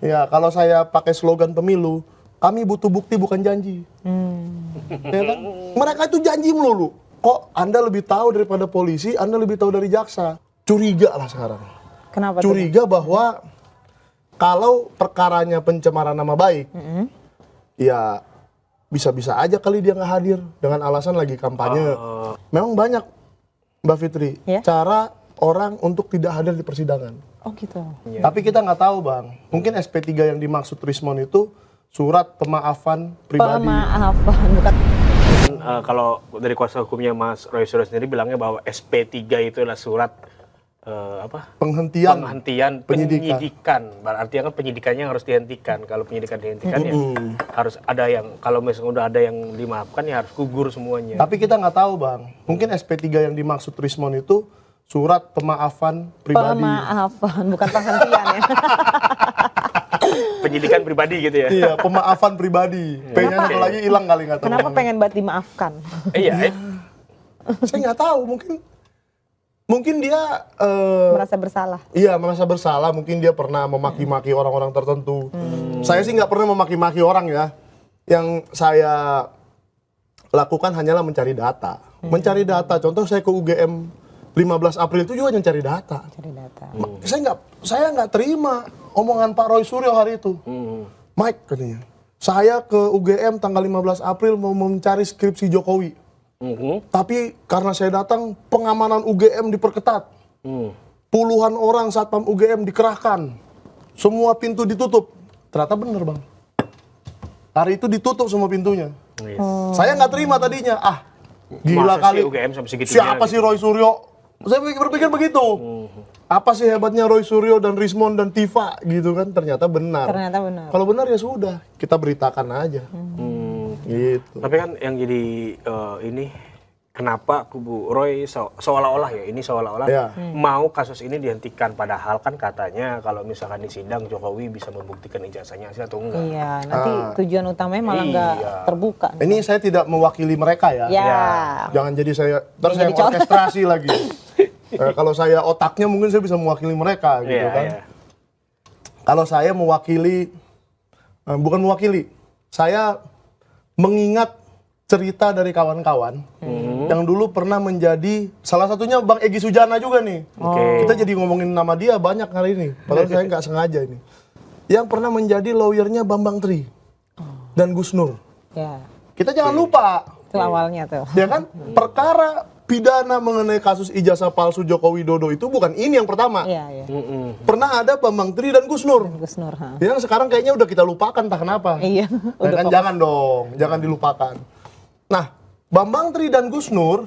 Ya, kalau saya pakai slogan pemilu, kami butuh bukti bukan janji. Ya kan? Mereka itu janji melulu. Kok Anda lebih tahu daripada polisi, Anda lebih tahu dari jaksa? Curiga lah sekarang. Kenapa Curiga bahwa kalau perkaranya pencemaran nama baik, ya bisa-bisa aja kali dia nggak hadir dengan alasan lagi kampanye. Memang banyak, Mbak Fitri, Ya? cara orang untuk tidak hadir di persidangan. Oh gitu. Tapi kita nggak tahu, Bang. Mungkin SP3 yang dimaksud Rismon itu surat pemaafan pribadi. Pemaafan, bukan. Kalau dari kuasa hukumnya Mas Roy Suryo sendiri bilangnya bahwa SP3 itu adalah surat Penghentian penyidikan. Berarti kan penyidikannya harus dihentikan. Kalau penyidikan dihentikan ya harus ada yang, kalau misalnya udah ada yang dimaafkan ya harus gugur semuanya. Tapi kita nggak tahu, Bang. Mungkin SP3 yang dimaksud Rismon itu surat pemaafan pribadi. Pemaafan, bukan penghentian ya. Penyidikan pribadi gitu ya. Iya, pemaafan pribadi. P-nya satu lagi hilang kali, nggak tahu. Kenapa pengen banget dimaafkan? Iya. Saya nggak tahu. Mungkin dia Merasa bersalah. Iya, merasa bersalah. Mungkin dia pernah memaki-maki orang-orang tertentu. Saya sih nggak pernah memaki-maki orang ya. Yang saya lakukan hanyalah mencari data. Mencari data. Contoh saya ke UGM 15 April itu juga mencari data. Cari data. Saya nggak terima omongan Pak Roy Suryo hari itu. Mike katanya, saya ke UGM tanggal 15 April mau mencari skripsi Jokowi. Tapi karena saya datang, pengamanan UGM diperketat. Puluhan orang satpam UGM dikerahkan. Semua pintu ditutup. Ternyata bener, Bang. Hari itu ditutup semua pintunya. Saya nggak terima tadinya. Gila Masa kali. sih UGM sampai segitunya Siapa gitu? sih Roy Suryo? Saya berpikir begitu. Apa sih hebatnya Roy Suryo dan Rismon dan Tifa gitu kan? Ternyata benar. Ternyata benar. Kalau benar ya sudah, kita beritakan aja. Gitu. Tapi kan yang jadi ini kenapa kubu Roy seolah-olah Ya. mau kasus ini dihentikan, padahal kan katanya kalau misalkan di sidang Jokowi bisa membuktikan ijazahnya sih atau enggak. Iya, nanti tujuan utamanya malah nggak Iya. terbuka. Ini saya tidak mewakili mereka ya. Ya. Jangan jadi saya terus Jangan saya jadi contoh. orkestrasi lagi. Kalau saya otaknya mungkin saya bisa mewakili mereka gitu Iya, kan. iya. Kalau saya mewakili, bukan mewakili, saya mengingat cerita dari kawan-kawan yang dulu pernah menjadi, salah satunya Bang Egy Sujana juga nih. Kita jadi ngomongin nama dia banyak kali ini, padahal saya nggak sengaja ini. Yang pernah menjadi lawyernya Bambang Tri dan Gus Nur. Ya, Kita jangan lupa, itu awalnya tuh. ya kan? Perkara pidana mengenai kasus ijazah palsu Joko Widodo itu bukan ini yang pertama. Iya, iya. Pernah ada Bambang Tri dan Gus Nur. Gus Nur, ha. Yang sekarang kayaknya udah kita lupakan, entah kenapa. Iya, Nah, udah kan fokus. jangan dong, jangan dilupakan. Nah, Bambang Tri dan Gus Nur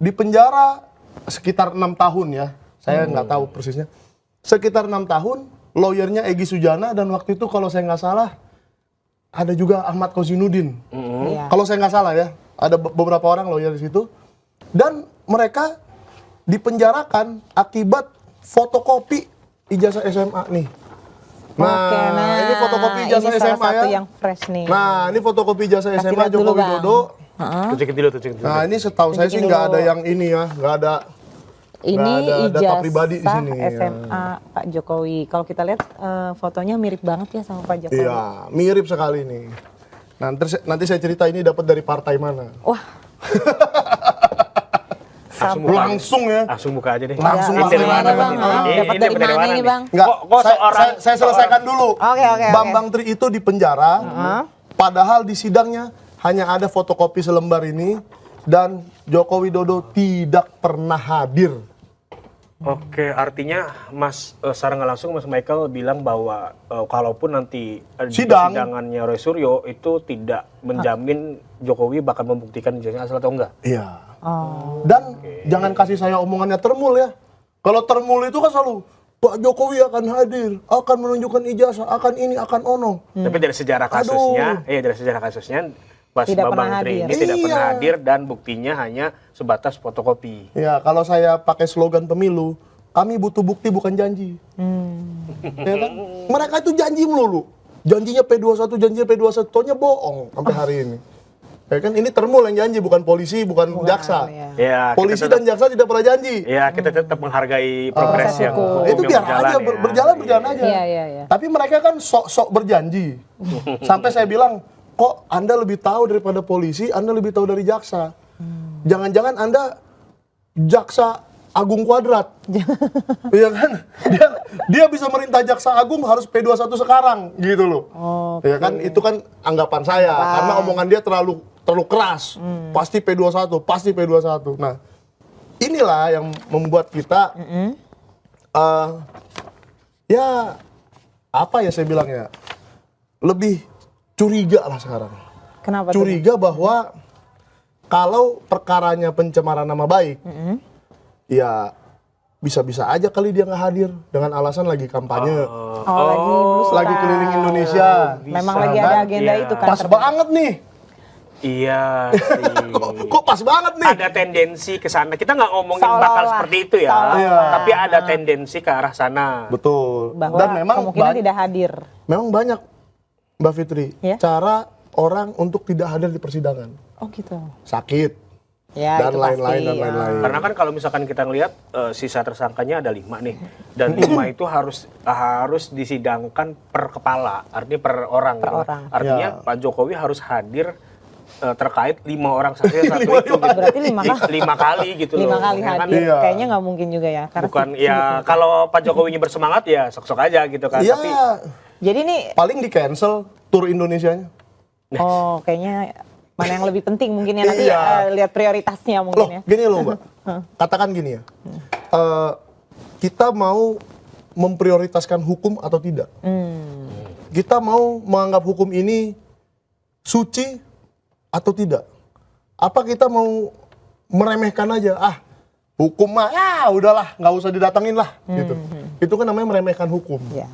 di penjara sekitar 6 tahun ya. Saya nggak tahu persisnya. Sekitar 6 tahun, lawyernya Egy Sujana dan waktu itu kalau saya nggak salah ada juga Ahmad Kozinudin. Iya. Kalau saya nggak salah ya, ada beberapa orang lawyer di situ. Dan mereka dipenjarakan akibat fotokopi ijazah SMA nih. Nah, Oke, ini fotokopi ijazah ini salah SMA satu ya. yang fresh nih. Nah, ini fotokopi ijazah Kasih SMA lihat dulu, Joko Bang. Widodo. Tunjukin dulu. Nah, ini setahu saya sih Tunjukin nggak ada dulu. yang ini ya, nggak ada. Ini Nggak ada data ijazah pribadi di sini, ya. SMA Pak Jokowi. Kalau kita lihat fotonya mirip banget ya sama Pak Jokowi. Iya, mirip sekali nih. Nanti saya cerita ini dapat dari partai mana. Wah. Langsung ya. Langsung buka aja deh. Langsung Ini dari langsung mana, aja, Bang? Bang. Dapat dari mana ini, nih? Bang? Enggak, Kok saya selesaikan dulu. Oke. Bambang Tri itu di penjara, padahal di sidangnya hanya ada fotokopi selembar ini dan Joko Widodo tidak pernah hadir. Oke, artinya Mas secara nggak langsung Mas Michael bilang bahwa kalaupun nanti persidangannya Roy Suryo itu tidak menjamin Jokowi bakal membuktikan ijazahnya asal atau enggak. Iya. Oh. Dan jangan kasih saya omongannya termul ya. Kalau termul itu kan selalu Pak Jokowi akan hadir, akan menunjukkan ijazah, akan ini, akan ono. Tapi dari sejarah kasusnya, Mas Tidak Bambang pernah Tri hadir. ini tidak pernah Iya. hadir dan buktinya hanya sebatas fotokopi. Ya, kalau saya pakai slogan pemilu, kami butuh bukti bukan janji. Ya kan? Mereka itu janji melulu. Janjinya P21, janjinya P21, tonya bohong sampai hari ini. Ya kan ini Termul yang janji, bukan polisi, bukan jaksa. ya. Ya, Polisi kita dan jaksa tidak pernah janji. ya kita tetap menghargai progres yang hukum. Itu yang biar berjalan aja, ya. berjalan aja. Iya. Tapi mereka kan sok-sok berjanji. Sampai saya bilang, kok Anda lebih tahu daripada polisi, Anda lebih tahu dari jaksa. Jangan-jangan Anda jaksa Agung Kuadrat. Iya kan? Dia bisa merintah jaksa Agung harus P21 sekarang gitu loh. Ya kan? Itu kan anggapan saya karena omongan dia terlalu keras. Pasti P21, pasti P21. Nah, inilah yang membuat kita ya apa ya saya bilang ya, lebih curiga lah sekarang. Kenapa Curiga bahwa kalau perkaranya pencemaran nama baik, ya bisa-bisa aja kali dia nggak hadir dengan alasan lagi kampanye, lagi belusukan. lagi keliling Indonesia. Memang Bisa lagi ada banget, agenda ya. itu kan. Pas banget nih. Iya sih. Kok pas banget nih? Ada tendensi ke sana. Kita nggak ngomongin Seolah-olah. bakal seperti itu ya, Seolah-olah. tapi ada tendensi ke arah sana. Betul. Bahwa Dan memang kemungkinan tidak hadir. memang banyak Mbak Fitri Ya? cara orang untuk tidak hadir di persidangan. Oh gitu. Sakit Ya, dan itu lain-lain pasti, dan lain-lain. Karena kan kalau misalkan kita ngelihat sisa tersangkanya ada 5 nih, dan 5 itu harus disidangkan per kepala, artinya per orang. Per gitu. orang. Artinya Ya. Pak Jokowi harus hadir terkait 5 orang saksi yang satu itu. Gitu. Berarti 5 kali. 5 kali gitu 5 loh. kali Ya kan? hadir. Iya. Kayaknya nggak mungkin juga ya. Karena Bukan ya kalau Pak Jokowinya bersemangat ya sok-sok aja gitu kan. Iya, Tapi Jadi nih, paling di cancel tour Indonesianya. oh kayaknya mana yang lebih penting mungkin ya nanti Iya. lihat prioritasnya Loh, mungkin ya. gini loh Mbak. Katakan gini ya. Kita mau memprioritaskan hukum atau tidak? Kita mau menganggap hukum ini suci atau tidak? Apa kita mau meremehkan aja? Hukum mah ya udahlah, nggak usah didatengin lah gitu. Itu kan namanya meremehkan hukum. Ya.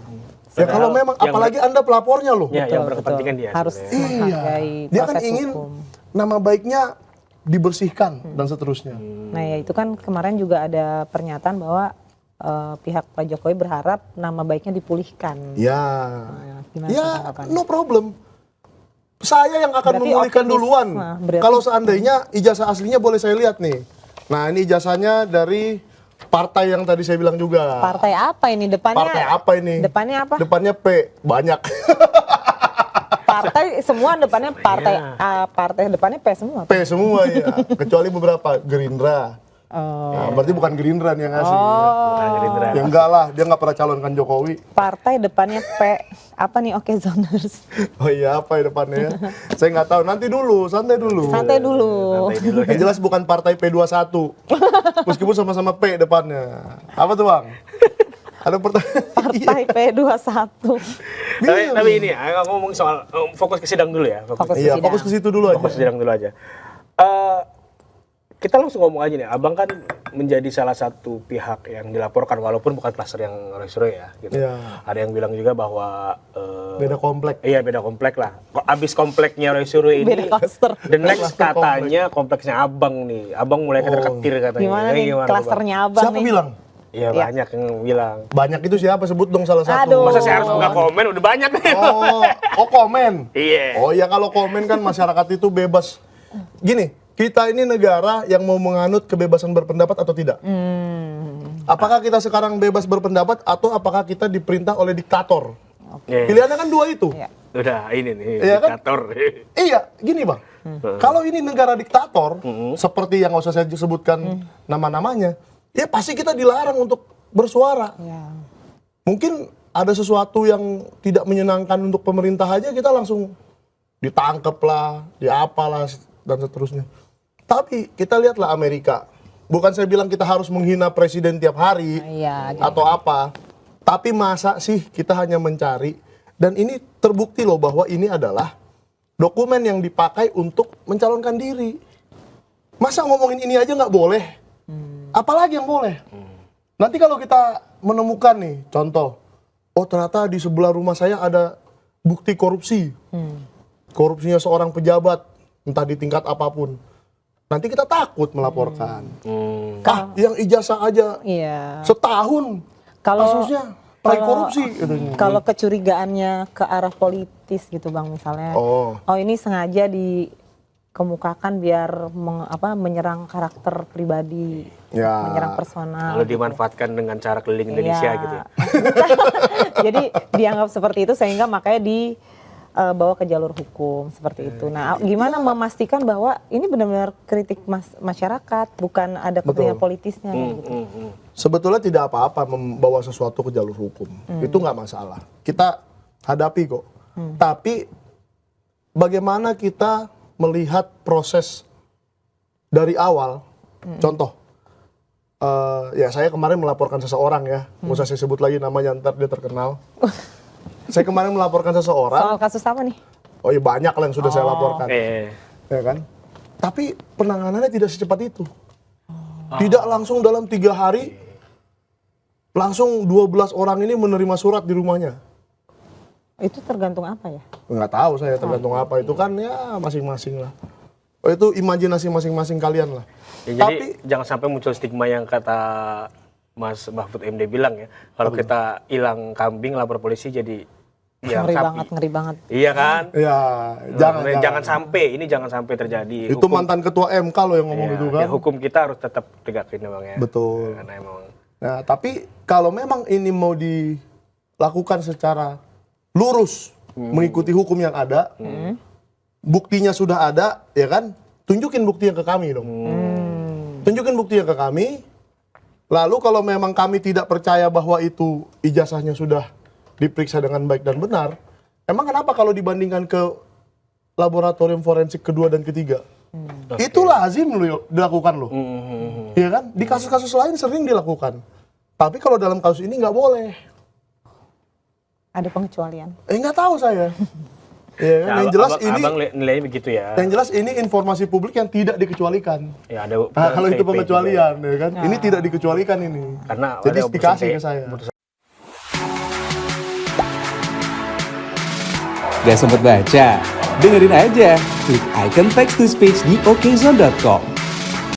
Ya kalau memang yang apalagi Anda pelapornya loh. ya, yang Betul, berkepentingan betul. dia. Harus sebenarnya. menghargai Dia kan proses ingin hukum. nama baiknya dibersihkan dan seterusnya. Nah ya itu kan kemarin juga ada pernyataan bahwa pihak Pak Jokowi berharap nama baiknya dipulihkan. Ya. Nah, gimana Ya, tanggapannya? no problem. Saya yang akan Berarti memulihkan optimis. duluan. Nah, berarti- Kalau seandainya ijazah aslinya boleh saya lihat nih. Nah, ini ijazahnya dari partai yang tadi saya bilang juga. Partai apa ini depannya? Partai apa ini? Depannya apa? Depannya P, banyak. Partai semua depannya partai A, partai depannya P semua. P semua ya, kecuali beberapa Gerindra. Oh. Nah, berarti bukan Gerindra nih yang ngasih. Nah, Gerindra. Ya enggak lah, dia nggak pernah calonkan Jokowi. Partai depannya P. Apa nih? Oke, Zoners. Oh iya, apa ya depannya ya? Saya nggak tahu, nanti dulu, santai dulu. Santai dulu. Santai dulu ya. Yang jelas bukan partai P21. Meskipun sama-sama P depannya. Apa tuh, Bang? Ada pertanyaan. Partai P21. Tapi ini ya, ngomong soal fokus ke sidang dulu ya. Fokus ke Iya, sidang. fokus ke situ dulu aja. Fokus sidang dulu aja. Kita langsung ngomong aja nih, Abang kan menjadi salah satu pihak yang dilaporkan walaupun bukan klaster yang Roy Suryo ya. Gitu. Iya. Ada yang bilang juga bahwa Beda komplek. Iya beda komplek lah. Kok abis kompleknya Roy Suryo ini, Beda klaster. the next Klaster katanya kompleksnya Abang nih. Abang mulai ketir-ketir katanya. Gimana Ini nih gimana tuh, Bang? klasternya abang Siapa nih? bilang? Iya banyak yang bilang. Banyak itu siapa? Sebut dong salah satu. Aduh. Masa saya harus buka komen? Udah banyak nih. Oh komen. Iya. Oh ya kalau komen kan masyarakat itu bebas. Gini, kita ini negara yang mau menganut kebebasan berpendapat atau tidak? Apakah kita sekarang bebas berpendapat atau apakah kita diperintah oleh diktator? Iya. Pilihannya kan dua itu. Iya. Udah ini nih Iya kan? diktator. Iya, gini bang. Kalau ini negara diktator, seperti yang nggak usah saya sebutkan nama-namanya, ya pasti kita dilarang untuk bersuara. Ya. Mungkin ada sesuatu yang tidak menyenangkan untuk pemerintah aja kita langsung ditangkep lah, diapalah dan seterusnya. Tapi kita lihatlah Amerika. Bukan saya bilang kita harus menghina presiden tiap hari Iya. atau apa. Tapi masa sih kita hanya mencari, dan ini terbukti loh bahwa ini adalah dokumen yang dipakai untuk mencalonkan diri. Masa ngomongin ini aja nggak boleh? Apalagi yang boleh? Nanti kalau kita menemukan nih, contoh, oh ternyata di sebelah rumah saya ada bukti korupsi. Korupsinya seorang pejabat, entah di tingkat apapun. Nanti kita takut melaporkan. Yang ijazah aja Iya. setahun Kalau- kasusnya proyek kalau- korupsi. Katanya. Kalau kecurigaannya ke arah politis gitu bang misalnya, Oh. ini sengaja dikemukakan biar menyerang karakter pribadi, Ya. menyerang personal. Lalu dimanfaatkan dengan cara keliling Indonesia gitu ya. Jadi dianggap seperti itu sehingga makanya dibawa ke jalur hukum seperti itu. Nah, gimana memastikan bahwa ini benar-benar kritik masyarakat, bukan ada kepentingan politisnya gitu. Sebetulnya tidak apa-apa membawa sesuatu ke jalur hukum. Itu nggak masalah. Kita hadapi kok. Tapi bagaimana kita melihat proses dari awal? Contoh, ya saya kemarin melaporkan seseorang ya. Nggak usah saya sebut lagi namanya, ntar dia terkenal. Saya kemarin melaporkan seseorang. Soal kasus apa nih? Oh iya banyak lah yang sudah saya laporkan. Oke. Ya kan? Tapi penanganannya tidak secepat itu. Tidak langsung dalam 3 hari, langsung 12 orang ini menerima surat di rumahnya. Itu tergantung apa ya? Nggak tahu saya tergantung apa. Itu kan ya masing-masing lah. Oh, itu imajinasi masing-masing kalian lah. Ya, Tapi jadi jangan sampai muncul stigma yang kata Mas Mahfud MD bilang ya. Kalau kita hilang kambing lapor polisi jadi hilang sapi. Ngeri banget. Iya kan? ya Jangan sampai, ini jangan sampai terjadi. Itu mantan ketua MK loh yang ngomong itu kan. Ya, hukum kita harus tetap tegakin emang ya. Betul. Karena emang Nah, tapi kalau memang ini mau dilakukan secara lurus, mengikuti hukum yang ada, buktinya sudah ada, ya kan? Tunjukin bukti yang ke kami dong. Tunjukin bukti yang ke kami. Lalu kalau memang kami tidak percaya bahwa itu ijazahnya sudah diperiksa dengan baik dan benar, emang kenapa kalau dibandingkan ke laboratorium forensik kedua dan ketiga? Itu lazim loh dilakukan loh. Iya kan? Di kasus-kasus lain sering dilakukan. Tapi kalau dalam kasus ini nggak boleh. Ada pengecualian. Nggak tahu saya. Iya kan? ya, Yang jelas abang, ini, abang nilainya begitu ya. yang jelas ini informasi publik yang tidak dikecualikan. Ya ada. Nah, kalau itu PP pengecualian, juga ya kan? Ini tidak dikecualikan ini. Karena jadi ada dikasih putusan ke saya. Gak sempet baca? Dengerin aja, klik icon text to speech di okezone.com.